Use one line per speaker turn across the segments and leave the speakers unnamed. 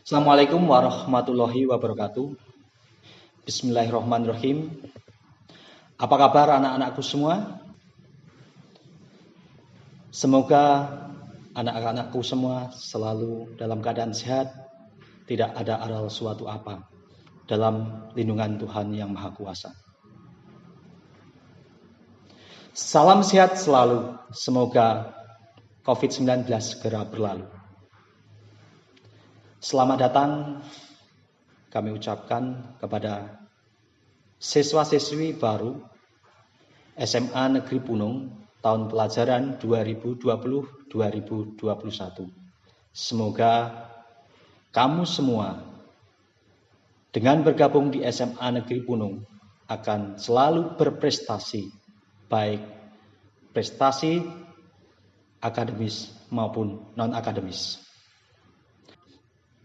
Assalamualaikum warahmatullahi wabarakatuh. Bismillahirrahmanirrahim. Apa kabar anak-anakku semua? Semoga anak-anakku semua selalu dalam keadaan sehat, tidak ada aral suatu apa, dalam lindungan Tuhan Yang Maha Kuasa. Salam sehat selalu, semoga COVID-19 segera berlalu. Selamat datang kami ucapkan kepada siswa-siswi baru SMA Negeri Punung tahun pelajaran 2020-2021. Semoga kamu semua dengan bergabung di SMA Negeri Punung akan selalu berprestasi, baik prestasi akademis maupun non-akademis.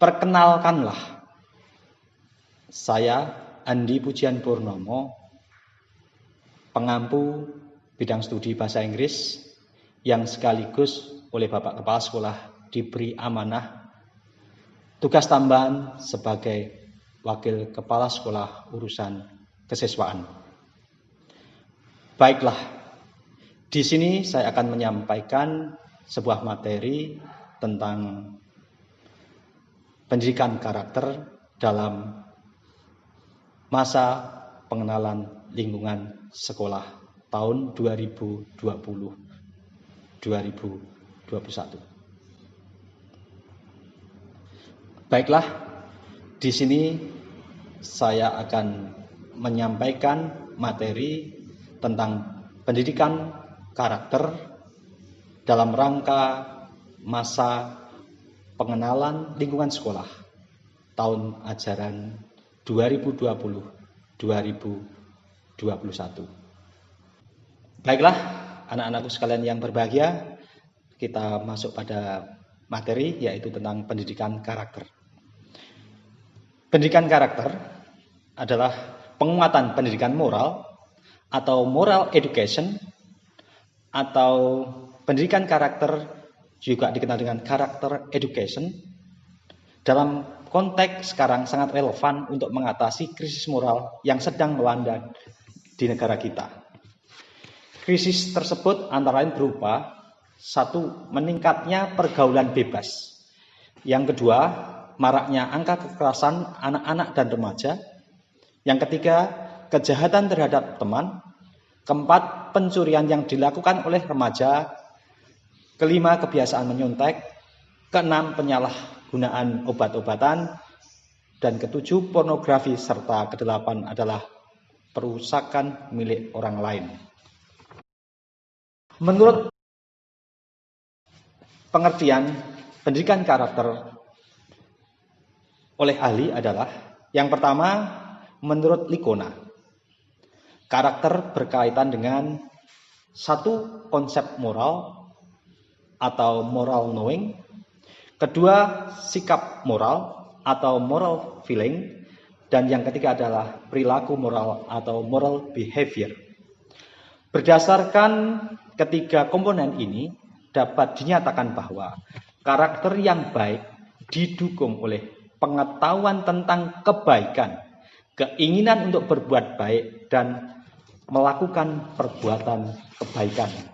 Perkenalkanlah, saya Andi Pujian Purnomo, pengampu bidang studi bahasa Inggris yang sekaligus oleh Bapak Kepala Sekolah diberi amanah tugas tambahan sebagai Wakil Kepala Sekolah Urusan Kesiswaan. Baiklah, di sini saya akan menyampaikan sebuah materi tentang pendidikan karakter dalam masa pengenalan lingkungan sekolah tahun 2020-2021. Baiklah, di sini saya akan menyampaikan materi tentang pendidikan karakter dalam rangka masa pengenalan lingkungan sekolah tahun ajaran 2020-2021. Baiklah, anak-anakku sekalian yang berbahagia, kita masuk pada materi yaitu tentang pendidikan karakter. Pendidikan karakter adalah penguatan pendidikan moral atau moral education, atau pendidikan karakter juga dikenal dengan karakter education. Dalam konteks sekarang sangat relevan untuk mengatasi krisis moral yang sedang melanda di negara kita. Krisis tersebut antara lain berupa: satu, meningkatnya pergaulan bebas. Yang kedua, maraknya angka kekerasan anak-anak dan remaja. Yang ketiga, kejahatan terhadap teman. Keempat, pencurian yang dilakukan oleh remaja. Kelima, kebiasaan menyontek. Keenam, penyalahgunaan obat-obatan. Dan ketujuh, pornografi. Serta kedelapan adalah perusakan milik orang lain. Menurut pengertian pendidikan karakter oleh ahli adalah, yang pertama, menurut Likona, karakter berkaitan dengan satu, konsep moral atau moral knowing. Kedua, sikap moral atau moral feeling. Dan yang ketiga adalah perilaku moral atau moral behavior. Berdasarkan ketiga komponen ini, dapat dinyatakan bahwa karakter yang baik didukung oleh pengetahuan tentang kebaikan, keinginan untuk berbuat baik, dan melakukan perbuatan kebaikan.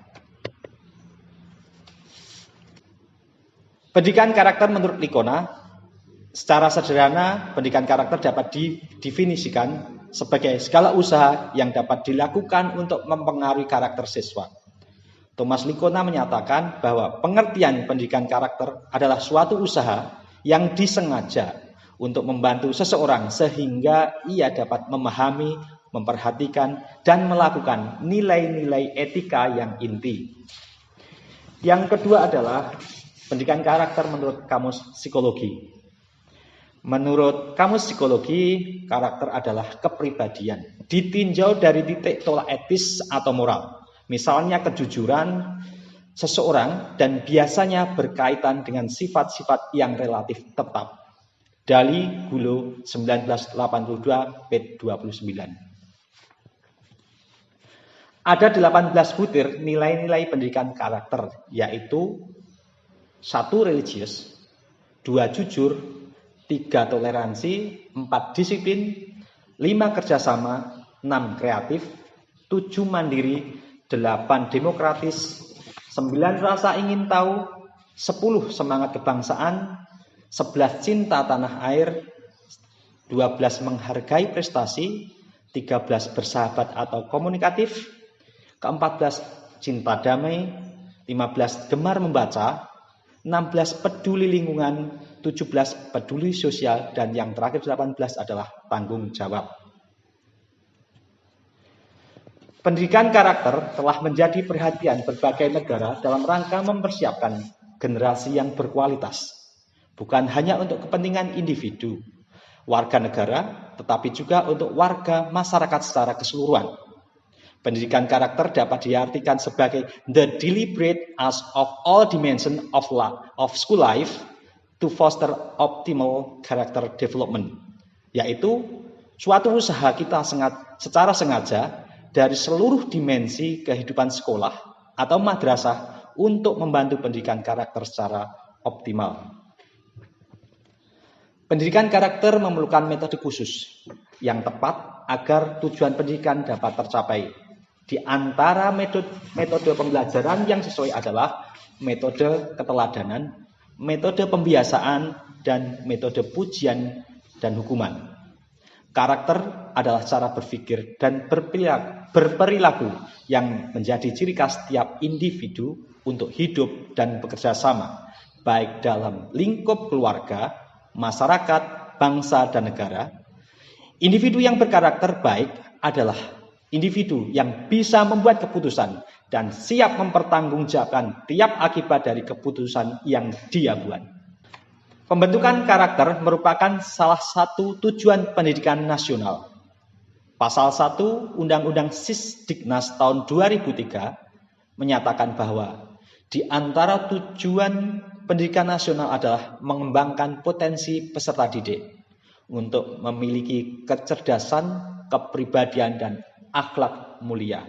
Pendidikan karakter menurut Likona, secara sederhana, pendidikan karakter dapat didefinisikan sebagai segala usaha yang dapat dilakukan untuk mempengaruhi karakter siswa. Thomas Likona menyatakan bahwa pengertian pendidikan karakter adalah suatu usaha yang disengaja untuk membantu seseorang sehingga ia dapat memahami, memperhatikan, dan melakukan nilai-nilai etika yang inti. Yang kedua adalah pendidikan karakter menurut Kamus Psikologi. Menurut Kamus Psikologi, karakter adalah kepribadian ditinjau dari titik tolak etis atau moral. Misalnya kejujuran seseorang dan biasanya berkaitan dengan sifat-sifat yang relatif tetap. Dali Gulo 1982 page 29. Ada 18 butir nilai-nilai pendidikan karakter, yaitu 1, religius, 2, jujur, 3 toleransi, 4 disiplin, 5 kerjasama, 6 kreatif, 7 mandiri, 8 demokratis, 9 rasa ingin tahu, 10 semangat kebangsaan, 11 cinta tanah air, 12 menghargai prestasi, 13 bersahabat atau komunikatif, ke-14 cinta damai, 15 gemar membaca, 16 peduli lingkungan, 17 peduli sosial, dan yang terakhir 18 adalah tanggung jawab. Pendidikan karakter telah menjadi perhatian berbagai negara dalam rangka mempersiapkan generasi yang berkualitas, bukan hanya untuk kepentingan individu, warga negara, tetapi juga untuk warga masyarakat secara keseluruhan. Pendidikan karakter dapat diartikan sebagai the deliberate art of all dimensions of school life to foster optimal character development, yaitu suatu usaha kita secara sengaja dari seluruh dimensi kehidupan sekolah atau madrasah untuk membantu pendidikan karakter secara optimal. Pendidikan karakter memerlukan metode khusus yang tepat agar tujuan pendidikan dapat tercapai. Di antara metode pembelajaran yang sesuai adalah metode keteladanan, metode pembiasaan, dan metode pujian dan hukuman. Karakter adalah cara berpikir dan berperilaku yang menjadi ciri khas setiap individu untuk hidup dan bekerja sama, baik dalam lingkup keluarga, masyarakat, bangsa, dan negara. Individu yang berkarakter baik adalah individu yang bisa membuat keputusan dan siap mempertanggungjawabkan tiap akibat dari keputusan yang dia buat. Pembentukan karakter merupakan salah satu tujuan pendidikan nasional. Pasal 1 Undang-Undang Sisdiknas tahun 2003 menyatakan bahwa di antara tujuan pendidikan nasional adalah mengembangkan potensi peserta didik untuk memiliki kecerdasan, kepribadian, dan akhlak mulia.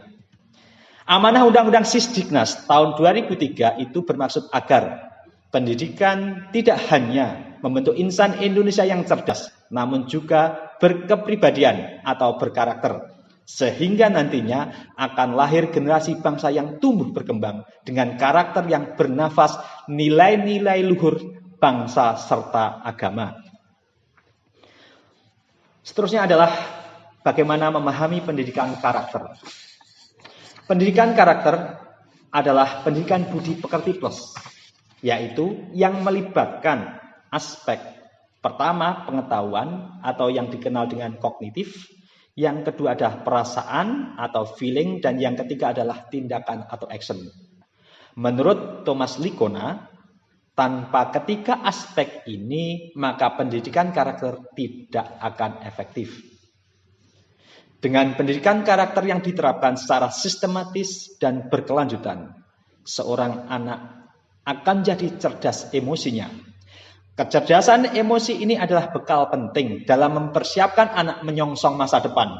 Amanah Undang-Undang Sisdiknas tahun 2003 itu bermaksud agar pendidikan tidak hanya membentuk insan Indonesia yang cerdas, namun juga berkepribadian atau berkarakter, sehingga nantinya akan lahir generasi bangsa yang tumbuh berkembang dengan karakter yang bernafas nilai-nilai luhur bangsa serta agama. Seterusnya adalah bagaimana memahami pendidikan karakter. Pendidikan karakter adalah pendidikan budi pekerti plus, yaitu yang melibatkan aspek pertama pengetahuan atau yang dikenal dengan kognitif, yang kedua adalah perasaan atau feeling, dan yang ketiga adalah tindakan atau action. Menurut Thomas Likona, tanpa ketiga aspek ini maka pendidikan karakter tidak akan efektif. Dengan pendidikan karakter yang diterapkan secara sistematis dan berkelanjutan, seorang anak akan jadi cerdas emosinya. Kecerdasan emosi ini adalah bekal penting dalam mempersiapkan anak menyongsong masa depan,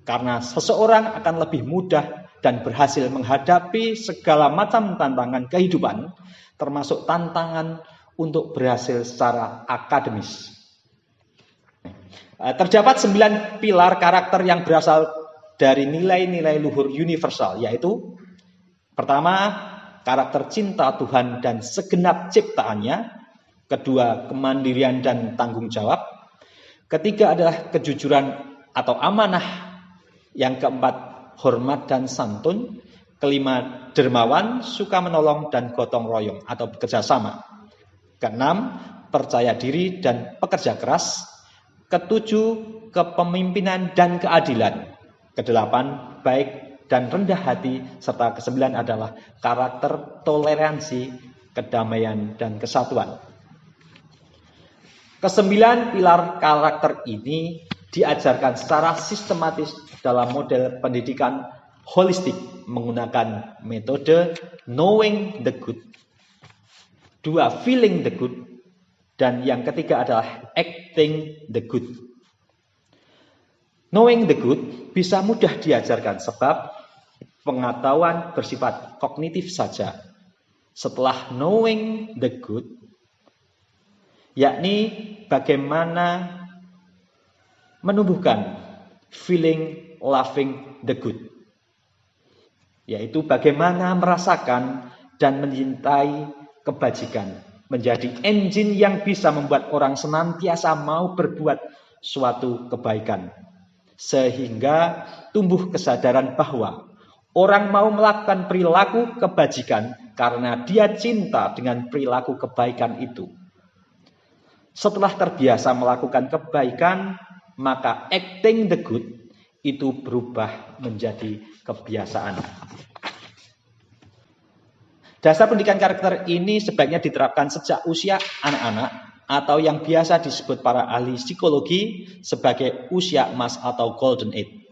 karena seseorang akan lebih mudah dan berhasil menghadapi segala macam tantangan kehidupan, termasuk tantangan untuk berhasil secara akademis. Terdapat 9 pilar karakter yang berasal dari nilai-nilai luhur universal, yaitu pertama, karakter cinta Tuhan dan segenap ciptaannya. Kedua, kemandirian dan tanggung jawab. Ketiga adalah kejujuran atau amanah. Yang keempat, hormat dan santun. Kelima, dermawan, suka menolong, dan gotong royong atau bekerja sama. Keenam, percaya diri dan pekerja keras. Ketujuh, kepemimpinan dan keadilan. Kedelapan, baik dan rendah hati. Serta kesembilan adalah karakter toleransi, kedamaian, dan kesatuan. Kesembilan pilar karakter ini diajarkan secara sistematis dalam model pendidikan holistik menggunakan metode knowing the good, dua feeling the good, dan yang ketiga adalah acting the good. Knowing the good bisa mudah diajarkan sebab pengetahuan bersifat kognitif saja. Setelah knowing the good, yakni bagaimana menumbuhkan feeling loving the good, yaitu bagaimana merasakan dan mencintai kebajikan, menjadi engine yang bisa membuat orang senantiasa mau berbuat suatu kebaikan, sehingga tumbuh kesadaran bahwa orang mau melakukan perilaku kebajikan karena dia cinta dengan perilaku kebaikan itu. Setelah terbiasa melakukan kebaikan, maka acting the good itu berubah menjadi kebiasaan. Dasar pendidikan karakter ini sebaiknya diterapkan sejak usia anak-anak atau yang biasa disebut para ahli psikologi sebagai usia emas atau golden age.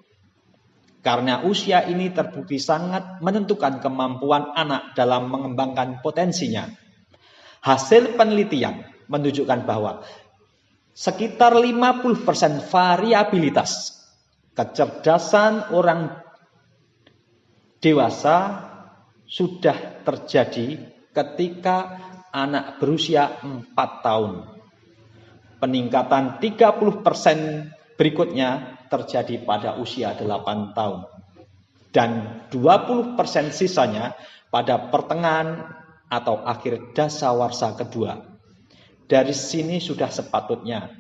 Karena usia ini terbukti sangat menentukan kemampuan anak dalam mengembangkan potensinya. Hasil penelitian menunjukkan bahwa sekitar 50% variabilitas kecerdasan orang dewasa sudah terjadi ketika anak berusia 4 tahun. Peningkatan 30% berikutnya terjadi pada usia 8 tahun. Dan 20% sisanya pada pertengahan atau akhir dasawarsa kedua. Dari sini sudah sepatutnya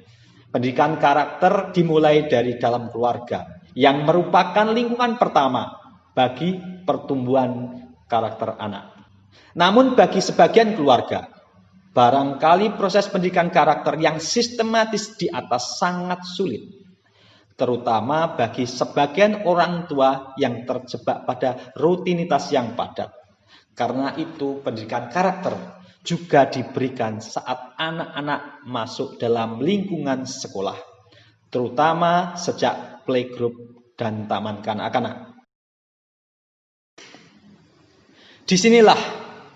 pendidikan karakter dimulai dari dalam keluarga yang merupakan lingkungan pertama bagi pertumbuhan karakter anak. Namun bagi sebagian keluarga, barangkali proses pendidikan karakter yang sistematis di atas sangat sulit, terutama bagi sebagian orang tua yang terjebak pada rutinitas yang padat. Karena itu pendidikan karakter juga diberikan saat anak-anak masuk dalam lingkungan sekolah, terutama sejak playgroup dan taman kanak-kanak. Disinilah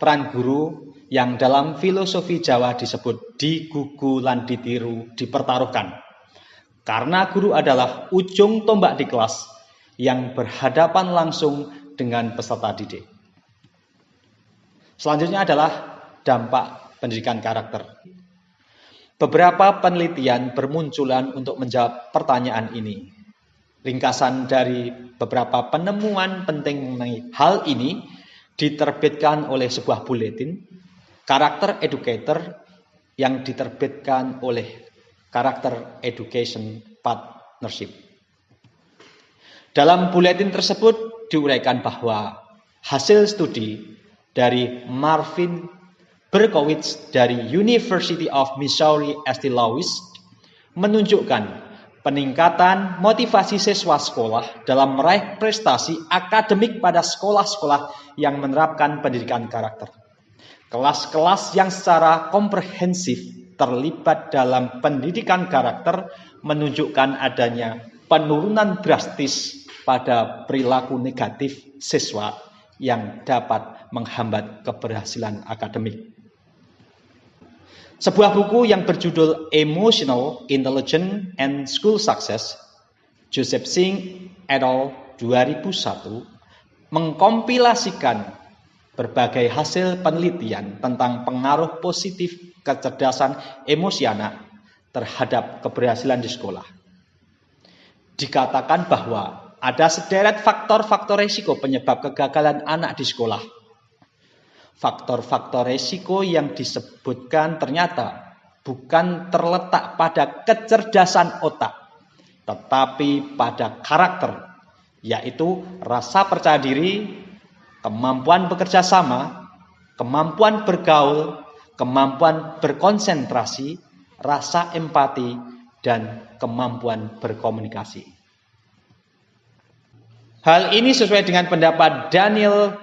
peran guru yang dalam filosofi Jawa disebut digugu lan ditiru dipertaruhkan. Karena guru adalah ujung tombak di kelas yang berhadapan langsung dengan peserta didik. Selanjutnya adalah dampak pendidikan karakter. Beberapa penelitian bermunculan untuk menjawab pertanyaan ini. Ringkasan dari beberapa penemuan penting mengenai hal ini diterbitkan oleh sebuah buletin Karakter Educator yang diterbitkan oleh Karakter Education Partnership. Dalam buletin tersebut diuraikan bahwa hasil studi dari Marvin Berkowitz dari University of Missouri St. Louis menunjukkan peningkatan motivasi siswa sekolah dalam meraih prestasi akademik pada sekolah-sekolah yang menerapkan pendidikan karakter. Kelas-kelas yang secara komprehensif terlibat dalam pendidikan karakter menunjukkan adanya penurunan drastis pada perilaku negatif siswa yang dapat menghambat keberhasilan akademik. Sebuah buku yang berjudul Emotional Intelligence and School Success, Joseph Singh et al. 2001, mengkompilasikan berbagai hasil penelitian tentang pengaruh positif kecerdasan emosi anak terhadap keberhasilan di sekolah. Dikatakan bahwa ada sederet faktor-faktor risiko penyebab kegagalan anak di sekolah. Faktor-faktor risiko yang disebutkan ternyata bukan terletak pada kecerdasan otak, tetapi pada karakter, yaitu rasa percaya diri, kemampuan bekerja sama, kemampuan bergaul, kemampuan berkonsentrasi, rasa empati, dan kemampuan berkomunikasi. Hal ini sesuai dengan pendapat Daniel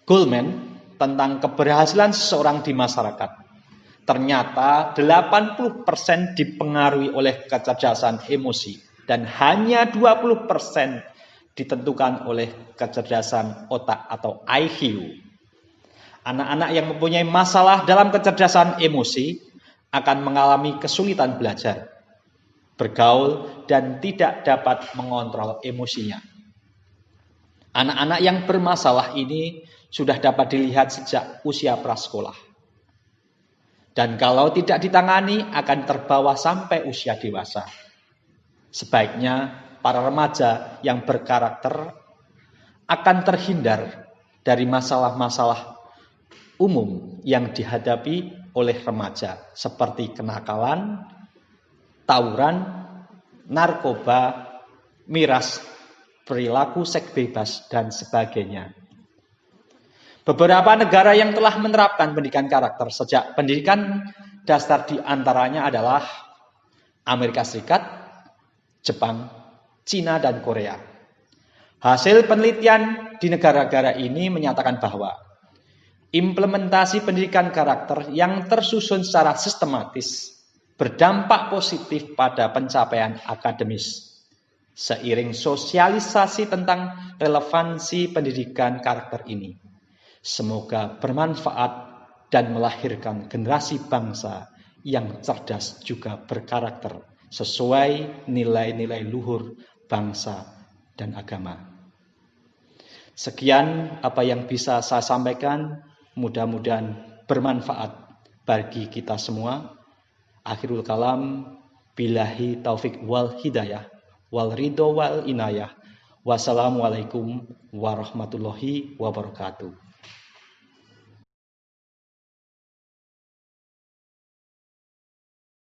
Goleman tentang keberhasilan seseorang di masyarakat. Ternyata 80% dipengaruhi oleh kecerdasan emosi dan hanya 20% ditentukan oleh kecerdasan otak atau IQ. Anak-anak yang mempunyai masalah dalam kecerdasan emosi akan mengalami kesulitan belajar, bergaul, dan tidak dapat mengontrol emosinya. Anak-anak yang bermasalah ini sudah dapat dilihat sejak usia prasekolah. Dan kalau tidak ditangani akan terbawa sampai usia dewasa. Sebaiknya para remaja yang berkarakter akan terhindar dari masalah-masalah umum yang dihadapi oleh remaja seperti kenakalan, tawuran, narkoba, miras, perilaku seks bebas, dan sebagainya. Beberapa negara yang telah menerapkan pendidikan karakter sejak pendidikan dasar diantaranya adalah Amerika Serikat, Jepang, Cina, dan Korea. Hasil penelitian di negara-negara ini menyatakan bahwa implementasi pendidikan karakter yang tersusun secara sistematis berdampak positif pada pencapaian akademis. Seiring sosialisasi tentang relevansi pendidikan karakter ini, semoga bermanfaat dan melahirkan generasi bangsa yang cerdas juga berkarakter sesuai nilai-nilai luhur bangsa dan agama. Sekian apa yang bisa saya sampaikan, mudah-mudahan bermanfaat bagi kita semua. Akhirul kalam, billahi taufik wal hidayah, wal ridho wal inayah. Wassalamualaikum warahmatullahi wabarakatuh.